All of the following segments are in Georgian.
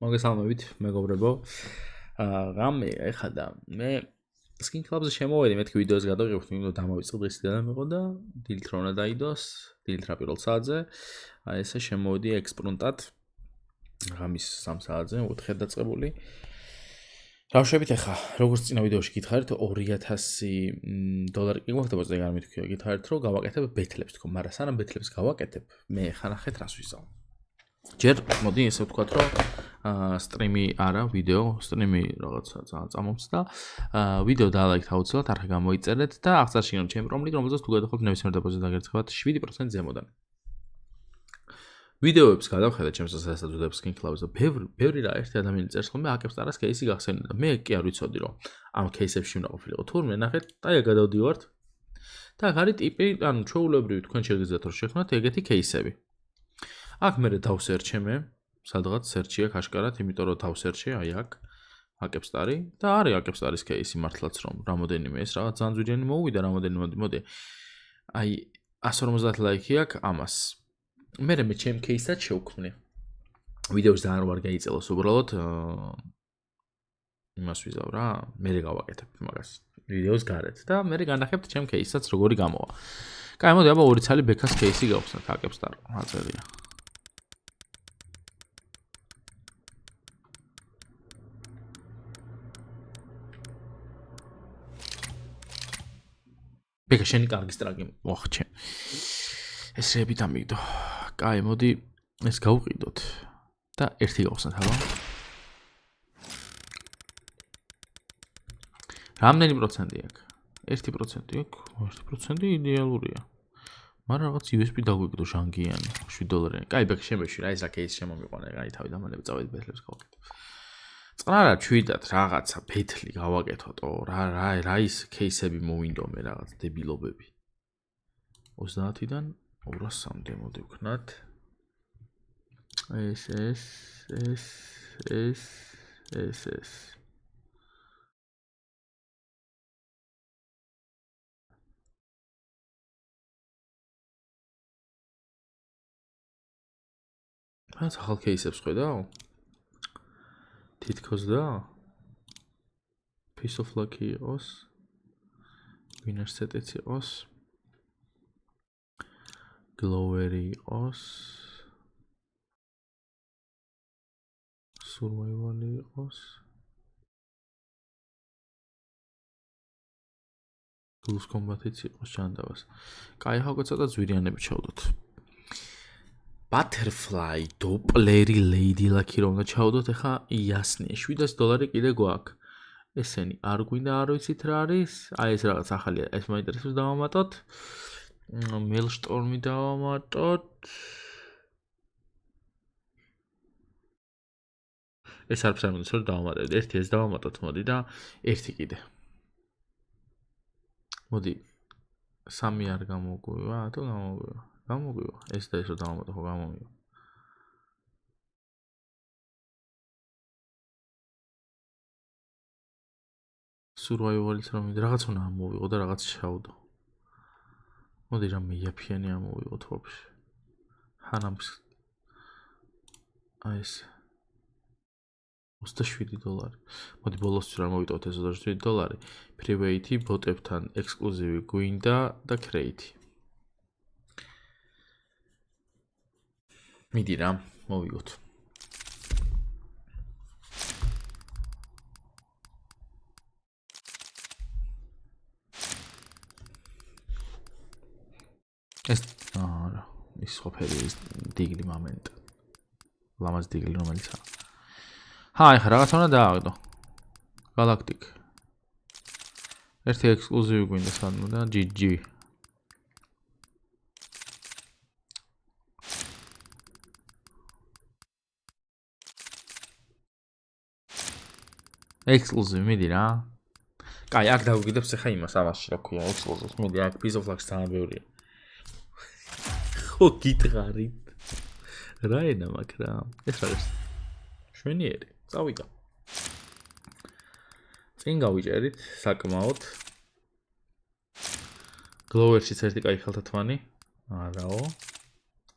მოგესალმებით, მეგობრებო. რამე ეხლა და მე Skin Club-ზე შემოვედი, მეთქი ვიდეოს გადავიღებთ, მინდა დამოვიწყოთ ეს და მიყო და დილით რა უნდა დაიდოს, დილით რა პირველ საათზე. აი ესე შემოვედი ექსპრონტად. ღამის 3 საათზე, 4-ად დაწყებული. რა ვშვებით ეხლა, როგორც წინა ვიდეოში გითხარით, $2000 კი გვაქვს და ზეგარ მეთქია, გითხარით, რომ გავაკეთებ ბეთლებს თქო, მაგრამ სანამ ბეთლებს გავაკეთებ, მე ხა ნახეთ რას ვიზავ. ჯერ მოდი ესე ვთქვათ, რომ სტრიმი არა, ვიდეო, სტრიმი რაღაცა ძალიან წამომწდა. ვიდეო დალაიქთ აუცილებლად, არხი გამოიწერეთ და აღწერშინოთ ჩემი პრომლით, რომელზეც თუ გადახოთ ნებისმიერ დეპოზიტს დაგერცხებათ 7% ზემოდან. ვიდეოებს გადავხედეთ ჩემს სასაც ვდებ Skin Club-ზე. ბევრი რა ერთი ადამიანი წერს ხოლმე აკეპსტარას кейსი გახსენდა. მე კი არ ვიცოდი რომ ამ кейსებში უნდა ყოფილიყო. თურმე ნახეთ, აი გადავდივართ. და აქ არის ტიპი, ანუ ჩვეულებრივი თქვენ შეგიძლიათ რომ შექმნათ ეგეთი кейსები. აქ მე დავსერჩე მე, სადღაც სერჩი აქვს აშკარად, იმიტომ რომ დავსერჩე აი აქ აკეპსტარი და არის აკეპსტარის кейსი მართლაც რომ რამოდენიმე ეს რაღაც ძალიან ძვირიანი მოუვიდა რამოდენიმე მოდი. აი 150 ლაიქი აქვს ამას. მე ჩემ кейსად შევქმნე. ვიდეოს ძალიან ვარ გაიწელოს უბრალოდ იმას ვიზავ რა, მე გავაკეთებ მაგას ვიდეოს გარეთ და მე განახებთ ჩემ кейსაც როგორი გამოვა. კაი, მოდი აბა ორი ცალი ბექას кейსი გავხსნათ აკეპსტარ აწერია. ბექა შენი კარგი სტრაგი მოახჩე. ეს რეები დამიგდო. კაი, მოდი ეს გავყიდოთ და ერთი გავხსნათ აბა. რამდენი პროცენტი აქვს? 1% აქვს. 1% იდეალურია. მაგრამ რაღაც USB დაგვიგდო ჟანგიანი, $7. კაი, ბექა შემეში რა, ეს რა кейსი შემომიყვანა, აი თავი დამალებ წავედი ბეთლებს გავაკეთებ. წყნარა ჩვიდათ რაღაცა ბეთლი გავაკეთოთო, რა ის кейსები მოვინდომე რაღაც დებილობები. 30-დან 200-მდე მოდი ვქნათ. ეს. რაც ახალ кейსებს ხედავ? თითქოს და Piece of Lucky იყოს. Winner set-იც იყოს. Glowery იყოს. Survival-ი იყოს. Close Combat-იც იყოს ჩანდავას. კაი, ახლა ცოტა ძვირიანები ჩავდოთ. Butterfly, Doppleri, Lady Lucky რომ უნდა ჩავდოთ, ეხა იასნია, $7 კიდე გვაქვს. ესენი არ გვინდა არ ვიცით რა არის. აი ეს რაღაც ახალია, ეს მაინტერესებს დავამატოთ. Maelstrom-ი დავამატოთ. ეს არ ფსამოდეს რომ დავამატებთ. ერთი ეს დავამატოთ, მოდი და ერთი კიდე. მოდი 3 არ გამოგვივა, თუ გამოგვივა? გამოგვივა. ეს და ეს რომ დავამატო, ხო გამომივა. Survival-ის რომ რაღაც უნდა ამოვიღო და რაღაც შევდო. მოდი რა მეიაფიანი ამოვიღოთ ვაფშე. ჰანამს აი ეს $27. მოდი ბოლოსთვის რა მოვიტოვოთ ეს $27. Private ბოტებთან ექსკლუზივი გვინდა და create. მიდი რა, მოვიგოთ. ეს არა, ის ყოფილი ის დიგლი მომენტ. ლამაზ დიგლი რომელიც არა. ეხლა რაღაც უნდა დააგდო. Galactic. ერთი ექსკლუზივი გვინდა სანამ და GG. ექსკლუზივი მიდი რა. კაი, აქ დავგიდებს ახლა იმას ამაში რა ქვია ექსკლუზივს. მიდი აქ Piece of Luck-ს ძალიან ბევრია. ხო გითხარით. რა ენა მაქვს რა. ეს არის შვენიერი. წავიდა. წინ გავიჭერით საკმაოდ. Glower-შიც ერთი კაი ხელთათმანი. არაო.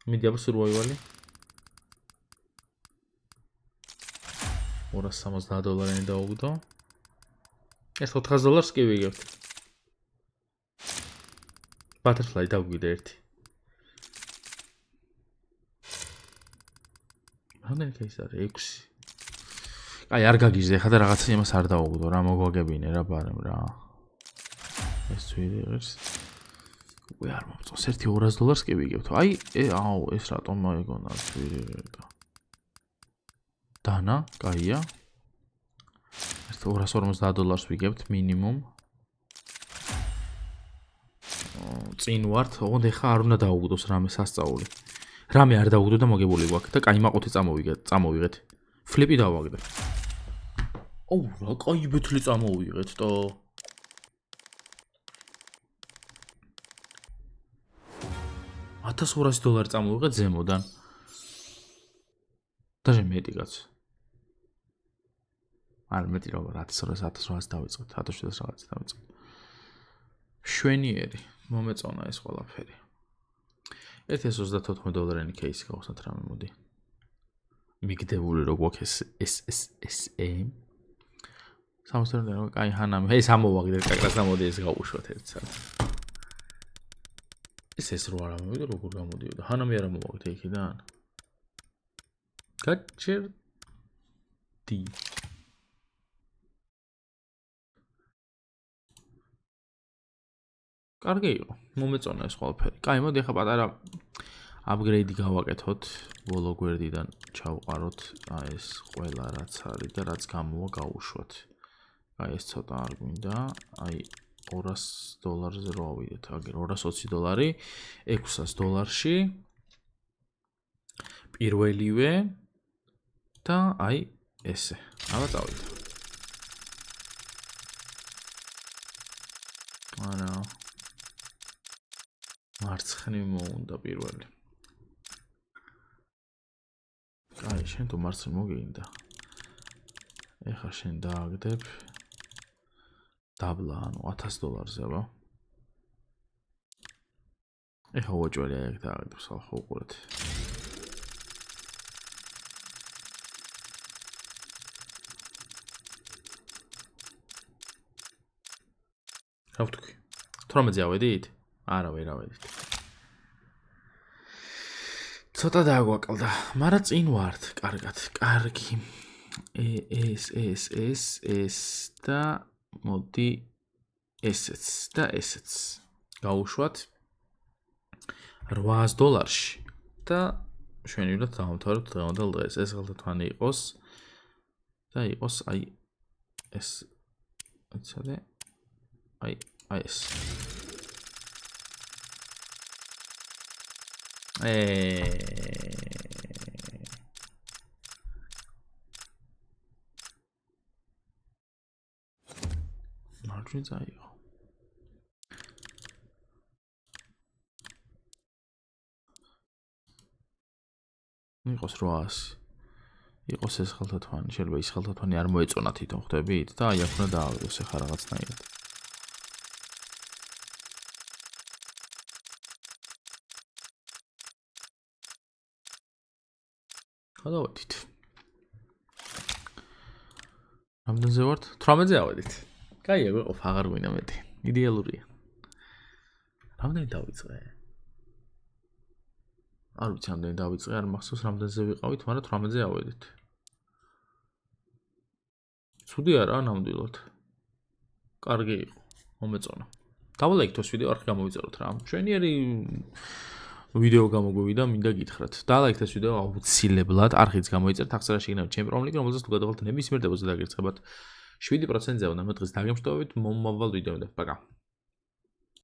მიდი აბა Survival-ი. $270 დაუგდო. ეს $400 კი ვიგებთ. Butterfly დავგვიდე ერთი. რამდენი кейსი არის? 6. აი არ გაგიჟდე ხა და რაღაცა იმას არ დაუგდო რა მოგვაგებინე რა ბარემ რა. ეს ვიღებს. უკვე არ მომწონს ერთი $200 კი ვიგებთ. აი აუ ეს რატომ მოიგონა ვიღებდა. დანა, კაია. ერთ $250 ვიგებთ მინიმუმ. წინ ვართ, ოღონდ ეხა არ უნდა დაუგდოს რამე სასწაული. რამე არ დაუგდო და მოგებული გვაქვს და კაი მაყუთი წამოვიღეთ. ფლიპი დავაგდე. ოუ, რა კაი ბეთლი წამოვიღეთ და $1200 წამოვიღეთ ზემოდან. даже მეტი კაც. არ მეტი რა 1800 დავიწყეთ, 1700 რაღაც დავიწყეთ. შვენიერი, მომეწონა ეს ყველაფერი. $134 кейსი გავხსნათ რამე მოდი. მიგდებული რო გვაქვს SSM. სამოსტერნო კაი ჰანამი. ეს ამოვაგდეთ კაკას და მოდი ეს გავუშვათ ერთ საათს. ეს რო არ ამოვიდა როგორ გამოდიოდა. ჰანამი არ ამოვაგდეთ იქიდან. გაჩერდი. კარგი იყო. მომეწონა ეს ყველაფერი. კაი, მოდი ახლა პატარა აპგრეიდი გავაკეთოთ. ბოლო გვერდიდან ჩავყაროთ ეს ყველა რაც არის და რაც გამოვა გავუშვათ. აი ეს ცოტა არ გვინდა. აი $200-ზე რო ავიდეთ, აგერ $220, $600-ში. პირველივე და აი ესე. აბა წავიდე. არა. მარცხნივ მოუნდა პირველი. კაი, შენ თუ მარცხნივ მოგინდა. ეხა შენ დააგდებ დაბლა, ანუ $1000-ზე, აბა. ეხა უაჭველი აქ დააგდებ, ხო უყურეთ. რა ვთქვი? 18-ზე ავედით? არა, ვერ ავედით. ცოტა დააგვაკლდა, მაგრამ წინ ვართ, კარგად, კარგი. ეს და მოდი ესეც და ესეც. გავუშვათ $800-ში და შვენივრად დავამთავრებთ დღევანდელ დღეს. ეს ხელთათვანი იყოს და იყოს აი ეს ეცადე აი ეს. მარჯვენა წაიღო. იყოს 800. იყოს ეს ხელთათვანი, შეიძლება ის ხელთათვანი არ მოეწონა თვითონ, ხვდებით? და აი აქ უნდა დააგდოს ახლა რაღაცნაირად. გადავედით. რამდენზე ვართ? 18-ზე ავედით. კაია, გვეყოფ, აღარ გვინდა მეტი. იდეალურია. რამდენი დავიწყე? არ ვიცი, რამდენი დავიწყე, არ მახსოვს რამდენზე ვიყავით, მაგრამ 18-ზე ავედით. ცუდი არა, ნამდვილად. კარგი იყო, მომეწონა. დავალეიქთ ეს ვიდეო, არხი გამოვიწეროთ რა. შვენიერი ვიდეო გამოგვივიდა, მინდა გითხრათ. დაალაიქეთ ეს ვიდეო აუცილებლად, არხიც გამოიწერთ, აღწერაში იქნება ჩემი პრომლინკი, რომელზეც თუ გადავალთ ნებისმიერ დებოზე დაგერცხებათ 7%-ზე უნდა მე დღეს დაგემშვიდობებით მომავალ ვიდეომდე. პაკა.